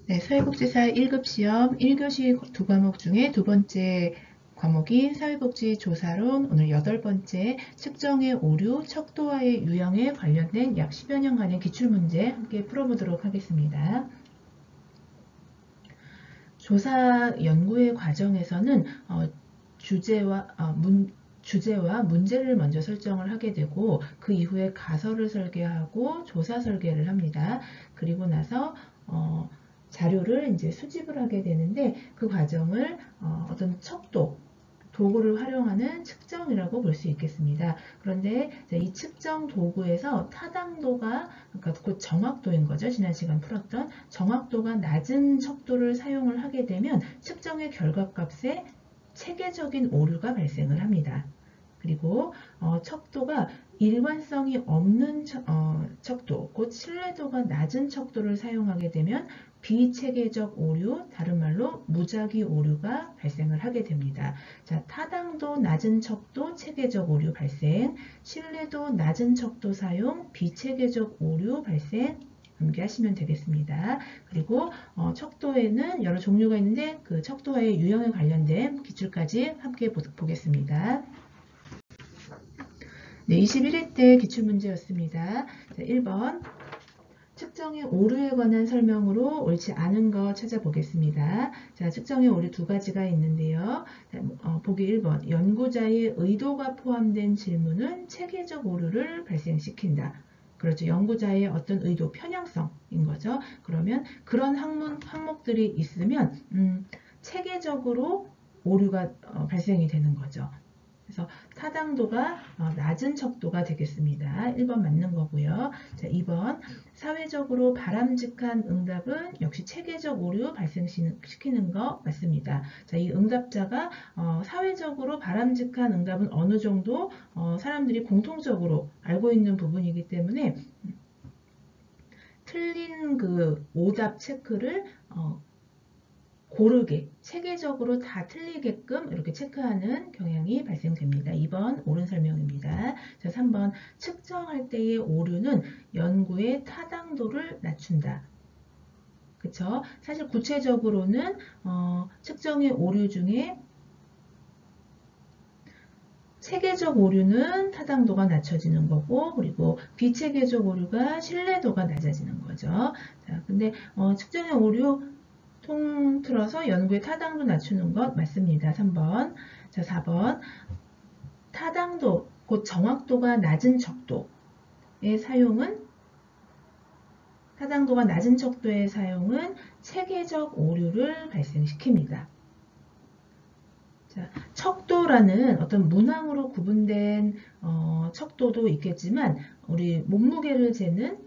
네, 사회복지사 1급 시험 1교시 두 과목 중에 두 번째 과목인 사회복지 조사론, 오늘 8번째 측정의 오류, 척도와의 유형에 관련된 약 10여 년간의 기출문제 함께 풀어보도록 하겠습니다. 조사 연구의 과정에서는 주제와 문제를 먼저 설정을 하게 되고, 그 이후에 가설을 설계하고 조사 설계를 합니다. 그리고 나서 자료를 이제 수집을 하게 되는데, 그 과정을 어떤 척도, 도구를 활용하는 측정이라고 볼 수 있겠습니다. 그런데 이 측정 도구에서 타당도가, 그러니까 곧 정확도인 거죠. 지난 시간 풀었던 정확도가 낮은 척도를 사용을 하게 되면 측정의 결과값에 체계적인 오류가 발생을 합니다. 그리고 척도가 일관성이 없는 척도, 곧 신뢰도가 낮은 척도를 사용하게 되면 비체계적 오류, 다른 말로 무작위 오류가 발생을 하게 됩니다. 자, 타당도 낮은 척도, 체계적 오류 발생, 신뢰도 낮은 척도 사용, 비체계적 오류 발생, 암기하시면 되겠습니다. 그리고 척도에는 여러 종류가 있는데, 그 척도와의 유형에 관련된 기출까지 함께 보겠습니다. 네, 21회 때 기출문제였습니다. 자, 1번 측정의 오류에 관한 설명으로 옳지 않은 거 찾아보겠습니다. 자, 측정의 오류 두 가지가 있는데요. 자, 보기 1번, 연구자의 의도가 포함된 질문은 체계적 오류를 발생시킨다. 그렇죠. 연구자의 어떤 의도, 편향성인 거죠. 그러면 그런 항목들이 있으면 체계적으로 오류가 발생이 되는 거죠. 그래서 타당도가 낮은 척도가 되겠습니다. 1번 맞는 거고요. 자, 2번 사회적으로 바람직한 응답은 역시 체계적 오류 발생시키는 거 맞습니다. 자, 이 응답자가 사회적으로 바람직한 응답은 어느 정도 사람들이 공통적으로 알고 있는 부분이기 때문에 틀린 그 오답 체크를 고르게 체계적으로 다 틀리게끔 이렇게 체크하는 경향이 발생됩니다. 2번 옳은 설명입니다. 자, 3번 측정할 때의 오류는 연구의 타당도를 낮춘다. 그쵸? 사실 구체적으로는 측정의 오류 중에 체계적 오류는 타당도가 낮춰지는 거고, 그리고 비체계적 오류가 신뢰도가 낮아지는 거죠. 자, 근데 측정의 오류 통틀어서 연구의 타당도 낮추는 것 맞습니다. 3번. 자, 4번. 타당도, 곧 정확도가 낮은 척도의 사용은, 타당도가 낮은 척도의 사용은 체계적 오류를 발생시킵니다. 자, 척도라는 어떤 문항으로 구분된 척도도 있겠지만, 우리 몸무게를 재는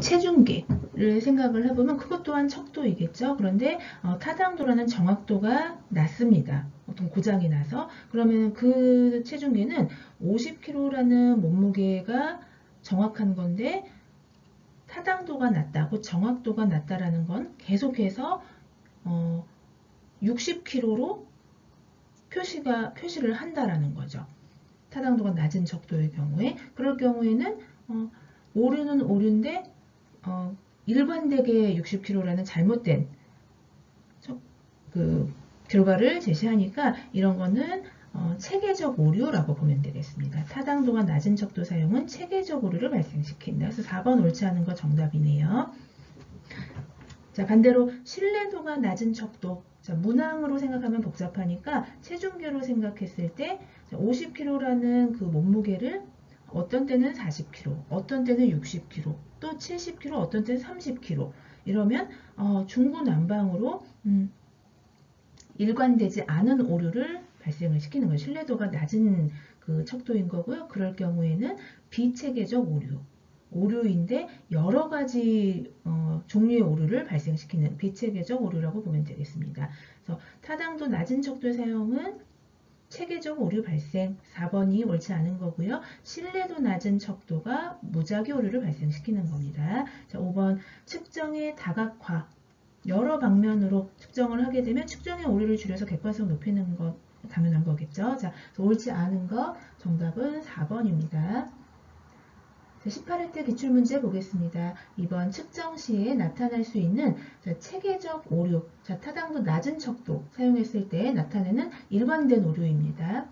체중계를 생각을 해보면 그것 또한 척도이겠죠. 그런데 타당도라는 정확도가 낮습니다. 보통 고장이 나서. 그러면 그 체중계는 50kg라는 몸무게가 정확한 건데, 타당도가 낮다고 정확도가 낮다라는 건 계속해서 60kg로 표시를 한다라는 거죠. 타당도가 낮은 척도의 경우에. 그럴 경우에는 오류는 오류인데 일관되게 60kg라는 잘못된 그 결과를 제시하니까 이런 거는 체계적 오류라고 보면 되겠습니다. 타당도가 낮은 척도 사용은 체계적 오류를 발생시킨다. 그래서 4번 옳지 않은 거 정답이네요. 자, 반대로 신뢰도가 낮은 척도. 자, 문항으로 생각하면 복잡하니까 체중계로 생각했을 때 50kg라는 그 몸무게를 어떤 때는 40kg, 어떤 때는 60kg, 또 70kg, 어떤 때는 30kg. 이러면 중구난방으로 일관되지 않은 오류를 발생을 시키는 거예요. 신뢰도가 낮은 그 척도인 거고요. 그럴 경우에는 비체계적 오류인데 여러 가지 종류의 오류를 발생시키는 비체계적 오류라고 보면 되겠습니다. 그래서 타당도 낮은 척도의 사용은 체계적 오류 발생, 4번이 옳지 않은 거고요. 신뢰도 낮은 척도가 무작위 오류를 발생시키는 겁니다. 자, 5번 측정의 다각화, 여러 방면으로 측정을 하게 되면 측정의 오류를 줄여서 객관성 높이는 것 당연한 거겠죠. 자, 옳지 않은 거 정답은 4번입니다. 18회 기출문제 보겠습니다. 이번 측정 시에 나타날 수 있는 체계적 오류, 타당도 낮은 척도 사용했을 때 나타내는 일관된 오류입니다.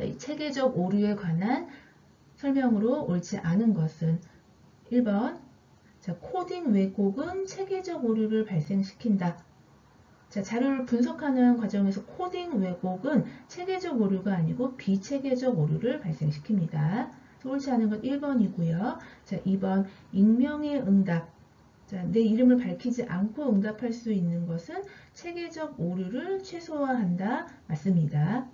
이 체계적 오류에 관한 설명으로 옳지 않은 것은 1번 코딩 왜곡은 체계적 오류를 발생시킨다. 자료를 분석하는 과정에서 코딩 왜곡은 체계적 오류가 아니고 비체계적 오류를 발생시킵니다. 옳지 않은 건 1번이고요. 2번 익명의 응답. 내 이름을 밝히지 않고 응답할 수 있는 것은 체계적 오류를 최소화한다. 맞습니다.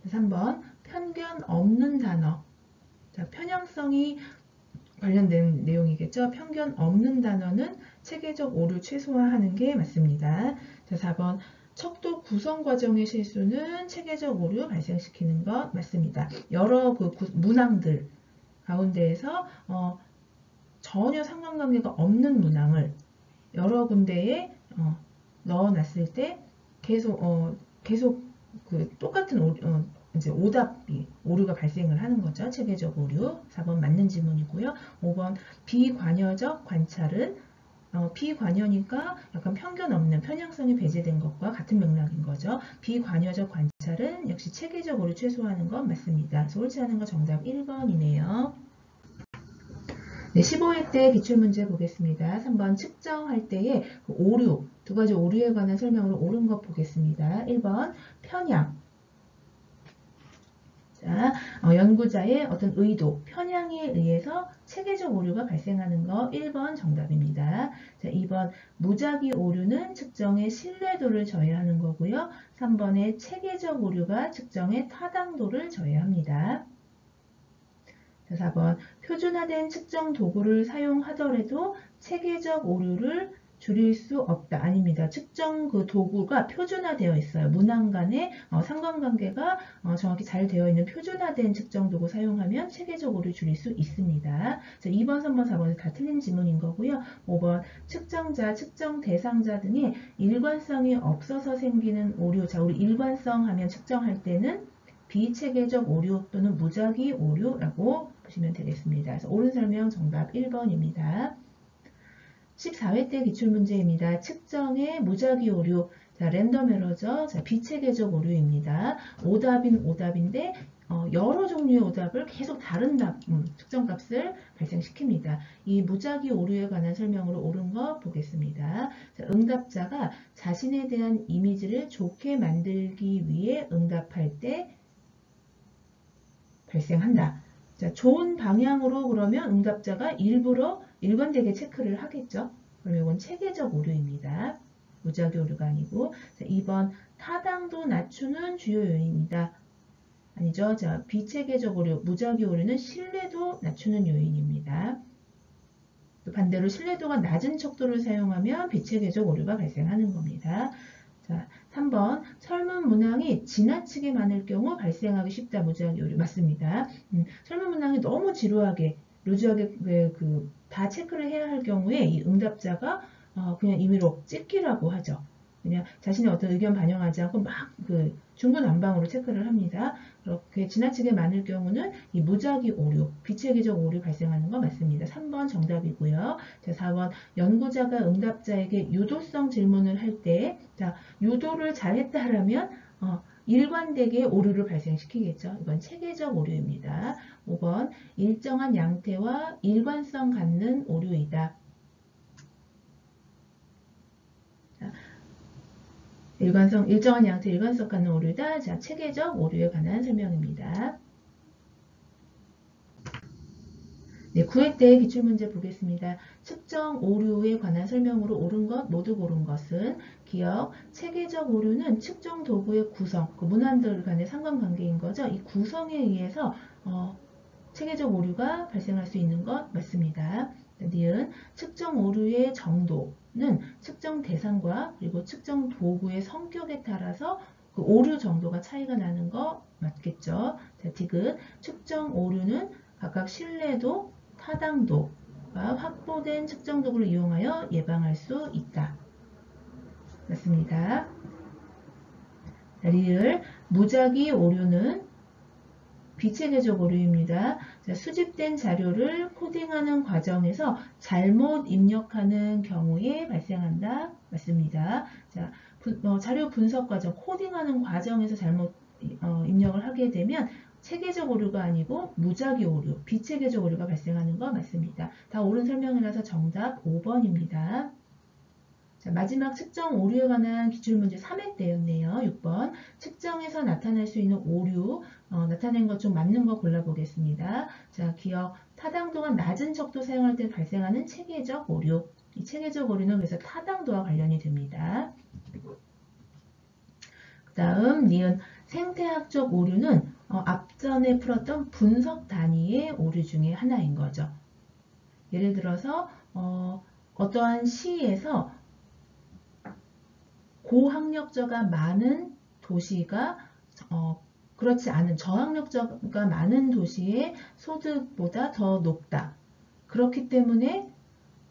3번 편견 없는 단어. 편향성이 관련된 내용이겠죠. 편견 없는 단어는 체계적 오류 최소화하는 게 맞습니다. 4번 척도 구성 과정의 실수는 체계적 오류 발생시키는 것 맞습니다. 여러 문항들 가운데에서 전혀 상관관계가 없는 문항을 여러 군데에 넣어놨을 때 계속 똑같은 이제 오류가 발생을 하는 거죠. 체계적 오류. 4번 맞는 지문이고요. 5번 비관여적 관찰은 비관여니까 약간 편견 없는 편향성이 배제된 것과 같은 맥락인 거죠. 비관여적 관찰은 역시 체계적 오류 최소화하는 건 맞습니다. 그래서 옳지 않은 거 정답 1번이네요. 네, 15회 때 기출문제 보겠습니다. 3번 측정할 때의 오류, 두 가지 오류에 관한 설명으로 옳은 것 보겠습니다. 1번 편향. 연구자의 어떤 의도, 편향에 의해서 체계적 오류가 발생하는 거 1번 정답입니다. 2번 무작위 오류는 측정의 신뢰도를 저해하는 거고요. 3번의 체계적 오류가 측정의 타당도를 저해합니다. 4번 표준화된 측정 도구를 사용하더라도 체계적 오류를 줄일 수 없다. 아닙니다. 측정 도구가 표준화되어 있어요. 문항 간의 상관관계가 정확히 잘 되어 있는 표준화된 측정 도구 사용하면 체계적 오류 줄일 수 있습니다. 2번, 3번, 4번은 다 틀린 지문인 거고요. 5번 측정자, 측정 대상자 등의 일관성이 없어서 생기는 오류. 우리 일관성 하면 측정할 때는 비체계적 오류 또는 무작위 오류라고 보시면 되겠습니다. 그래서 옳은 설명 정답 1번입니다. 14회 때 기출문제입니다. 측정의 무작위 오류, 랜덤 에러죠. 비체계적 오류입니다. 오답인데 여러 종류의 오답을 계속 다른 측정값을 발생시킵니다. 이 무작위 오류에 관한 설명으로 옳은 거 보겠습니다. 응답자가 자신에 대한 이미지를 좋게 만들기 위해 응답할 때 발생한다. 좋은 방향으로 그러면 응답자가 일부러 일관되게 체크를 하겠죠. 그럼 이건 체계적 오류입니다. 무작위 오류가 아니고. 2번 타당도 낮추는 주요 요인입니다. 아니죠. 비체계적 오류, 무작위 오류는 신뢰도 낮추는 요인입니다. 또 반대로 신뢰도가 낮은 척도를 사용하면 비체계적 오류가 발생하는 겁니다. 3번 설문 문항이 지나치게 많을 경우 발생하기 쉽다. 무작위 오류 맞습니다. 설문 문항이 너무 지루하게 루즈하게 다 체크를 해야 할 경우에 이 응답자가 그냥 임의로 찍기라고 하죠. 그냥 자신의 어떤 의견 반영하지 않고 막 중구난방으로 체크를 합니다. 그렇게 지나치게 많을 경우는 이 무작위 오류, 비체계적 오류 발생하는 거 맞습니다. 3번 정답이고요. 4번 연구자가 응답자에게 유도성 질문을 할 때 유도를 잘했다라면 일관되게 오류를 발생시키겠죠. 이건 체계적 오류입니다. 5번 일정한 양태와 일관성 갖는 오류이다. 일정한 양태, 일관성 갖는 오류다. 체계적 오류에 관한 설명입니다. 네, 9회 때 기출문제 보겠습니다. 측정 오류에 관한 설명으로 옳은 것, 모두 고른 것은 기억, 체계적 오류는 측정 도구의 구성, 문항들 간의 상관관계인 거죠. 이 구성에 의해서 체계적 오류가 발생할 수 있는 것 맞습니다. 니은 측정 오류의 정도는 측정 대상과 그리고 측정 도구의 성격에 따라서 그 오류 정도가 차이가 나는 거 맞겠죠. 디귿 측정 오류는 각각 신뢰도, 타당도가 확보된 측정 도구를 이용하여 예방할 수 있다. 맞습니다. 리을 무작위 오류는 비체계적 오류입니다. 자, 수집된 자료를 코딩하는 과정에서 잘못 입력하는 경우에 발생한다. 맞습니다. 자, 자료 분석 과정, 코딩하는 과정에서 잘못 입력을 하게 되면 체계적 오류가 아니고 무작위 오류, 비체계적 오류가 발생하는 거 맞습니다. 다 옳은 설명이라서 정답 5번입니다. 자, 마지막 측정 오류에 관한 기출문제 3회때였네요. 6번. 측정에서 나타날 수 있는 오류, 나타낸 것 좀 맞는 거 골라보겠습니다. 자, 기억, 타당도가 낮은 척도 사용할 때 발생하는 체계적 오류. 이 체계적 오류는 그래서 타당도와 관련이 됩니다. 그 다음, 니은, 생태학적 오류는 앞전에 풀었던 분석 단위의 오류 중에 하나인 거죠. 예를 들어서 어떠한 시에서 고학력자가 많은 도시가 그렇지 않은 저학력자가 많은 도시의 소득보다 더 높다. 그렇기 때문에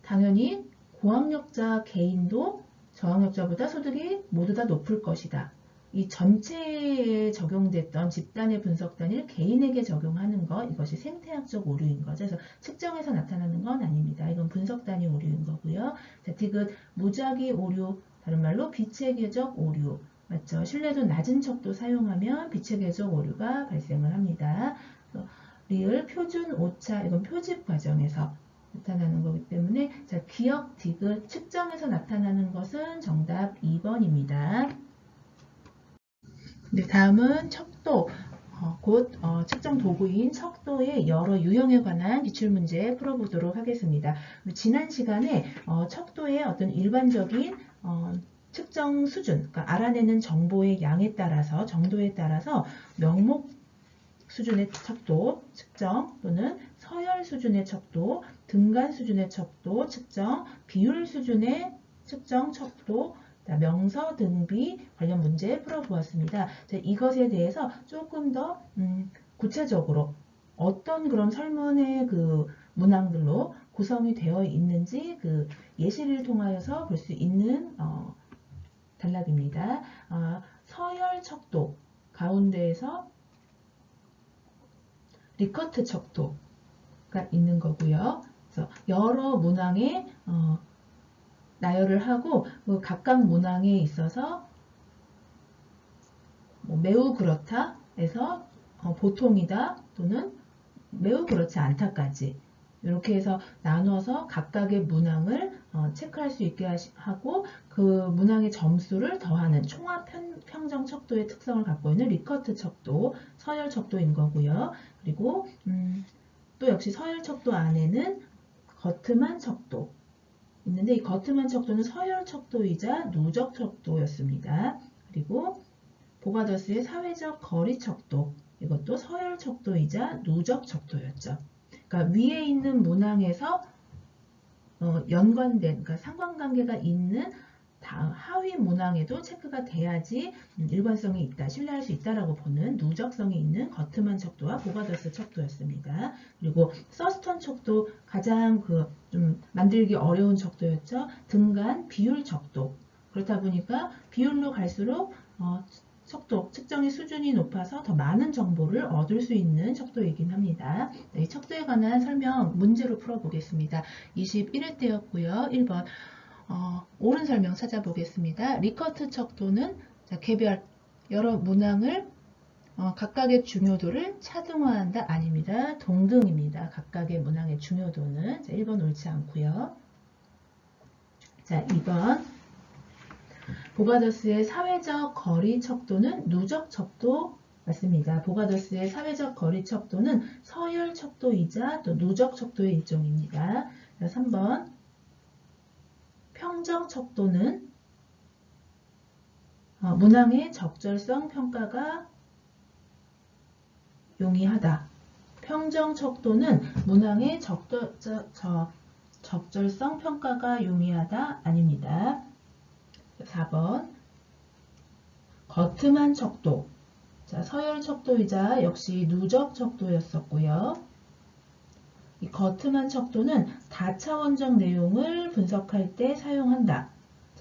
당연히 고학력자 개인도 저학력자보다 소득이 모두 다 높을 것이다. 이 전체에 적용됐던 집단의 분석 단위를 개인에게 적용하는 것, 이것이 생태학적 오류인 거죠. 그래서 측정에서 나타나는 건 아닙니다. 이건 분석 단위 오류인 거고요. 자, 디귿, 무작위 오류, 다른 말로 비체계적 오류. 맞죠? 신뢰도 낮은 척도 사용하면 비체계적 오류가 발생을 합니다. 리을, 표준, 오차, 이건 표집 과정에서 나타나는 거기 때문에 자, 기억, 디귿, 측정에서 나타나는 것은 정답 2번입니다. 네, 다음은 척도, 곧 측정 도구인 척도의 여러 유형에 관한 기출문제 풀어보도록 하겠습니다. 지난 시간에 척도의 어떤 일반적인 측정 수준, 그러니까 알아내는 정보의 양에 따라서, 정도에 따라서 명목 수준의 척도 측정 또는 서열 수준의 척도, 등간 수준의 척도 측정, 비율 수준의 측정 척도, 명서 등비 관련 문제 풀어보았습니다. 이것에 대해서 조금 더 구체적으로 어떤 그런 설문의 그 문항들로 구성이 되어 있는지 그 예시를 통하여서 볼 수 있는 단락입니다. 서열 척도 가운데에서 리커트 척도가 있는 거고요. 그래서 여러 문항에 나열을 하고 각각 문항에 있어서 매우 그렇다에서 보통이다 또는 매우 그렇지 않다까지 이렇게 해서 나눠서 각각의 문항을 체크할 수 있게 하고 그 문항의 점수를 더하는 총합 평정 척도의 특성을 갖고 있는 리커트 척도, 서열 척도인 거고요. 그리고 또 역시 서열 척도 안에는 거트만 척도 있는데 이 거트만 척도는 서열 척도이자 누적 척도였습니다. 그리고 보가더스의 사회적 거리 척도, 이것도 서열 척도이자 누적 척도였죠. 그러니까 위에 있는 문항에서 연관된, 그러니까 상관관계가 있는 하위 문항에도 체크가 돼야지 일관성이 있다, 신뢰할 수 있다라고 보는 누적성이 있는 거트만 척도와 보가더스 척도였습니다. 그리고 서스턴 척도 가장 좀 만들기 어려운 척도였죠. 등간 비율 척도. 그렇다 보니까 비율로 갈수록 척도, 측정의 수준이 높아서 더 많은 정보를 얻을 수 있는 척도이긴 합니다. 네, 척도에 관한 설명 문제로 풀어보겠습니다. 21회 때였고요. 1번. 옳은 설명 찾아보겠습니다. 리커트 척도는 개별 여러 문항을 각각의 중요도를 차등화한다. 아닙니다. 동등입니다. 각각의 문항의 중요도는 1번 옳지 않고요. 자, 2번. 보가더스의 사회적 거리 척도는 누적 척도 맞습니다. 보가더스의 사회적 거리 척도는 서열 척도이자 또 누적 척도의 일종입니다. 자, 3번. 평정 척도는 문항의 적절성 평가가 용이하다. 평정 척도는 문항의 적절성 평가가 용이하다. 아닙니다. 4번. 거트만 척도. 자, 서열 척도이자 역시 누적 척도였었고요. 이 거트만 척도는 다차원적 내용을 분석할 때 사용한다.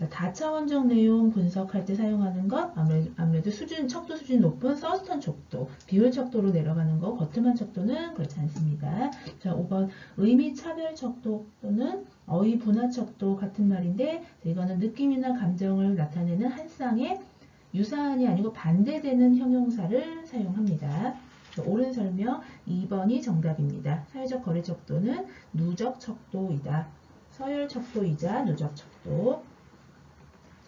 자, 다차원적 내용 분석할 때 사용하는 것, 아무래도 척도 수준이 높은 서스턴 척도, 비율 척도로 내려가는 거, 거트만 척도는 그렇지 않습니다. 자, 5번 의미 차별 척도 또는 어휘 분화 척도 같은 말인데, 이거는 느낌이나 감정을 나타내는 한 쌍의 유사한이 아니고 반대되는 형용사를 사용합니다. 옳은 설명 2번이 정답입니다. 사회적 거리 척도는 누적 척도이다. 서열 척도이자 누적 척도.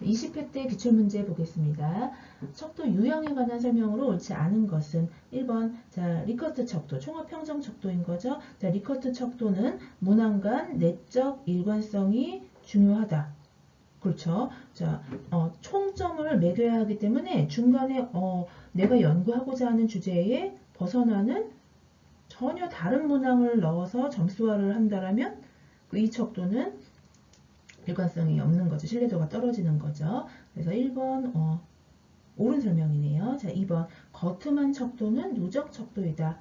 20회 때 기출문제 보겠습니다. 척도 유형에 관한 설명으로 옳지 않은 것은 1번 자 리커트 척도, 총합평정 척도인 거죠. 자, 리커트 척도는 문항 간 내적 일관성이 중요하다. 그렇죠. 자, 총점을 매겨야 하기 때문에 중간에 내가 연구하고자 하는 주제에 벗어나는 전혀 다른 문항을 넣어서 점수화를 한다라면 이 척도는 일관성이 없는 거죠. 신뢰도가 떨어지는 거죠. 그래서 1번 옳은 설명이네요. 자, 2번 거트만 척도는 누적 척도이다.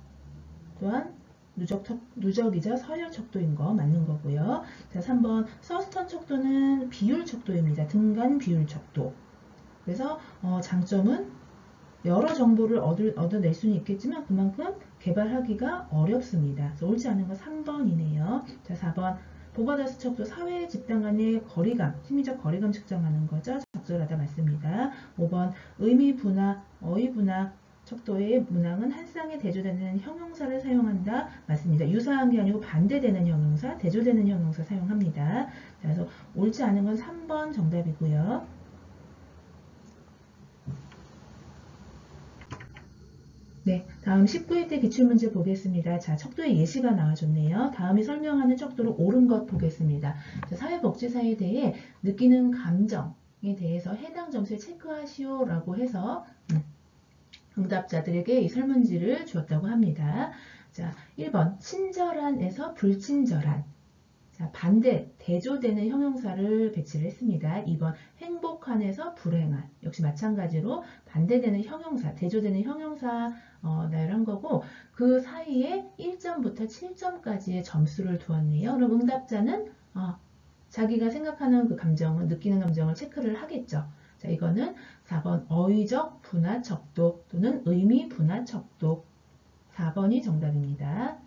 또한 누적이자 서열 척도인 거 맞는 거고요. 자, 3번 서스턴 척도는 비율 척도입니다. 등간 비율 척도. 그래서 장점은 여러 정보를 얻어낼 수는 있겠지만 그만큼 개발하기가 어렵습니다. 그래서 옳지 않은 건 3번이네요. 자, 4번 보가더스 척도 사회 집단 간의 거리감, 심리적 거리감 측정하는 거죠. 적절하다 맞습니다. 5번 의미 분화, 어휘 분화 척도의 문항은 한 쌍에 대조되는 형용사를 사용한다. 맞습니다. 유사한 게 아니고 반대되는 형용사, 대조되는 형용사 사용합니다. 그래서 옳지 않은 건 3번 정답이고요. 네, 다음 19회 때 기출문제 보겠습니다. 자, 척도의 예시가 나와줬네요. 다음에 설명하는 척도로 옳은 것 보겠습니다. 자, 사회복지사에 대해 느끼는 감정에 대해서 해당 점수에 체크하시오라고 해서 응답자들에게 이 설문지를 주었다고 합니다. 자, 1번 친절한에서 불친절한. 자, 반대, 대조되는 형용사를 배치를 했습니다. 2번 행복한에서 불행한. 역시 마찬가지로 반대되는 형용사, 대조되는 형용사 나열한 거고 그 사이에 1점부터 7점까지의 점수를 두었네요. 그럼 응답자는 자기가 생각하는 그 감정을, 느끼는 감정을 체크를 하겠죠. 자, 이거는 4번 어휘적 분화 척도 또는 의미 분화 척도. 4번이 정답입니다.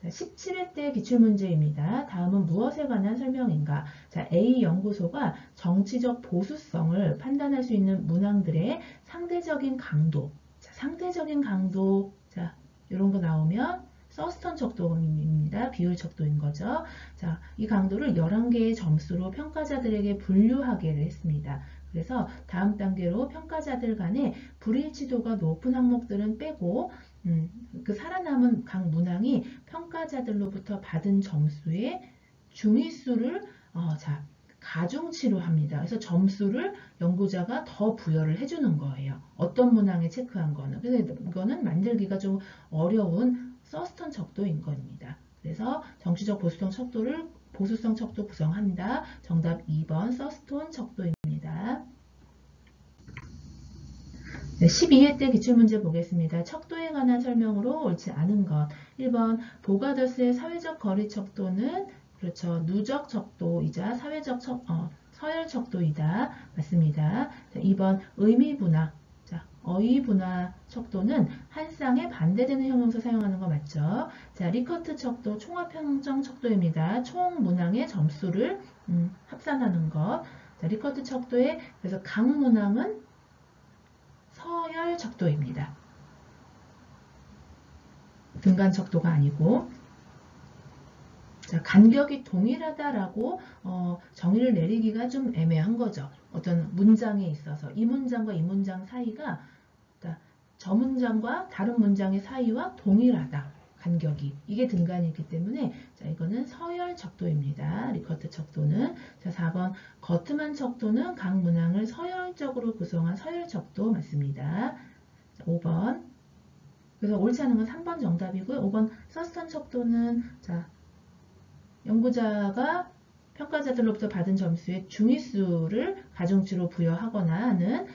17회 때 기출문제입니다. 다음은 무엇에 관한 설명인가? 자, A 연구소가 정치적 보수성을 판단할 수 있는 문항들의 상대적인 강도. 자, 상대적인 강도. 자, 이런 거 나오면 서스턴 척도입니다. 비율 척도인 거죠. 자, 이 강도를 11개의 점수로 평가자들에게 분류하기를 했습니다. 그래서 다음 단계로 평가자들 간에 불일치도가 높은 항목들은 빼고 그 살아남은 각 문항이 평가자들로부터 받은 점수의 중위수를 가중치로 합니다. 그래서 점수를 연구자가 더 부여를 해주는 거예요. 어떤 문항에 체크한 거는. 그래서 이거는 만들기가 좀 어려운 서스턴 척도인 겁니다. 그래서 정치적 보수성 척도 구성한다. 정답 2번 서스턴 척도입니다. 네, 12회 때 기출문제 보겠습니다. 척도에 관한 설명으로 옳지 않은 것. 1번 보가더스의 사회적 거리 척도는 그렇죠. 누적 척도이자 서열 척도이다. 맞습니다. 자, 2번 의미 분화. 자, 어휘 분화 척도는 한 쌍에 반대되는 형용사 사용하는 거 맞죠? 자, 리커트 척도 총합평정 척도입니다. 총 문항의 점수를 합산하는 것. 자, 리커트 척도의 그래서 각 문항은 서열 척도입니다. 등간 척도가 아니고. 자, 간격이 동일하다라고 정의를 내리기가 좀 애매한 거죠. 어떤 문장에 있어서 이 문장과 이 문장 사이가 저 문장과 다른 문장의 사이와 동일하다. 간격이. 이게 등간이기 때문에 자, 이거는 서열 척도입니다. 리커트 척도는. 자, 4번 거트만 척도는 각 문항을 서열적으로 구성한 서열 척도 맞습니다. 자, 5번. 그래서 옳지 않은 건 3번 정답이고요. 5번 서스턴 척도는 자, 연구자가 평가자들로부터 받은 점수의 중위수를 가중치로 부여하거나 하는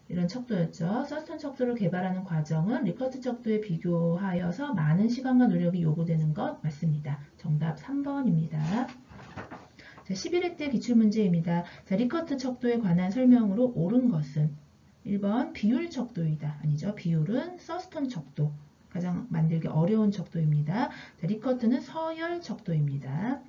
이런 척도였죠. 서스턴 척도를 개발하는 과정은 리커트 척도에 비교하여서 많은 시간과 노력이 요구되는 것 맞습니다. 정답 3번입니다. 자, 11회 때 기출문제입니다. 자, 리커트 척도에 관한 설명으로 옳은 것은 1번 비율 척도이다. 아니죠. 비율은 서스톤 척도. 가장 만들기 어려운 척도입니다. 자, 리커트는 서열 척도입니다.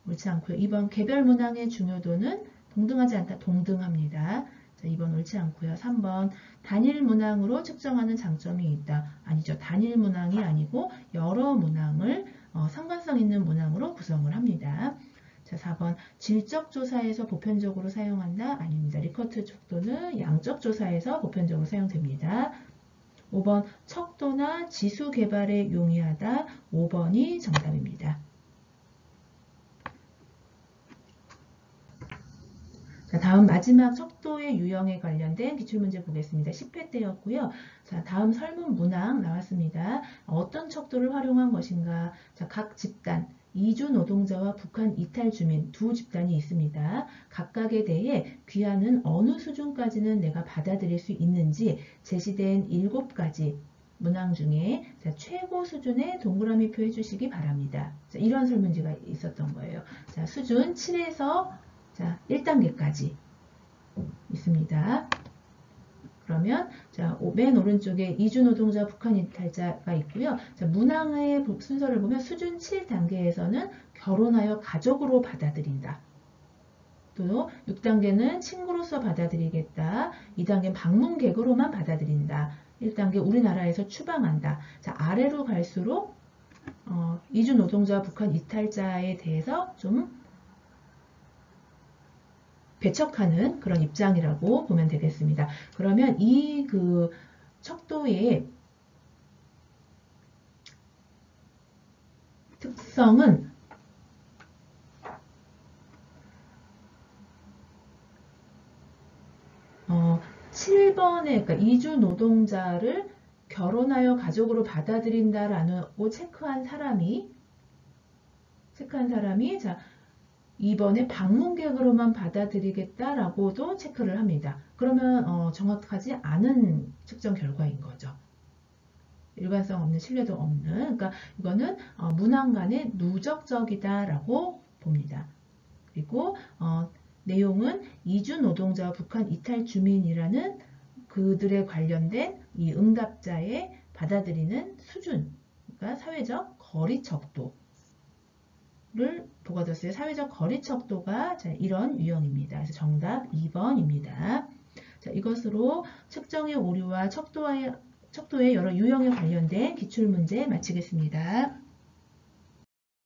옳지 않고요. 2번 개별 문항의 중요도는 동등하지 않다. 동등합니다. 자, 2번 옳지 않고요. 3번 단일 문항으로 측정하는 장점이 있다. 아니죠. 단일 문항이 아니고 여러 문항을 상관성 있는 문항으로 구성을 합니다. 자, 4번 질적 조사에서 보편적으로 사용한다. 아닙니다. 리커트 척도는 양적 조사에서 보편적으로 사용됩니다. 5번 척도나 지수 개발에 용이하다. 5번이 정답입니다. 자, 다음 마지막 척도의 유형에 관련된 기출문제 보겠습니다. 10회 때였고요. 자, 다음 설문 문항 나왔습니다. 어떤 척도를 활용한 것인가? 자, 각 집단, 이주 노동자와 북한 이탈 주민 두 집단이 있습니다. 각각에 대해 귀하는 어느 수준까지는 내가 받아들일 수 있는지 제시된 7가지 문항 중에 자, 최고 수준의 동그라미 표 해주시기 바랍니다. 자, 이런 설문지가 있었던 거예요. 자, 수준 7에서 자, 1단계까지 있습니다. 그러면 자, 맨 오른쪽에 이주 노동자 북한 이탈자가 있고요. 자, 문항의 순서를 보면 수준 7단계에서는 결혼하여 가족으로 받아들인다. 또 6단계는 친구로서 받아들이겠다. 2단계는 방문객으로만 받아들인다. 1단계 우리나라에서 추방한다. 자, 아래로 갈수록 이주 노동자 북한 이탈자에 대해서 좀 배척하는 그런 입장이라고 보면 되겠습니다. 그러면 이 척도의 특성은 7번에 그러니까 이주 노동자를 결혼하여 가족으로 받아들인다라고 체크한 사람이 자 2번에 방문객으로만 받아들이겠다라고도 체크를 합니다. 그러면 정확하지 않은 측정 결과인 거죠. 일관성 없는, 신뢰도 없는. 그러니까 이거는 문항 간의 누적적이다라고 봅니다. 그리고 내용은 이주 노동자와 북한 이탈 주민이라는 그들에 관련된 이 응답자의 받아들이는 수준, 그러니까 사회적 거리 척도. 를 보고뒀어요. 사회적 거리 척도가 자, 이런 유형입니다. 그래서 정답 2번입니다. 자, 이것으로 측정의 오류와 척도의 여러 유형에 관련된 기출문제 마치겠습니다.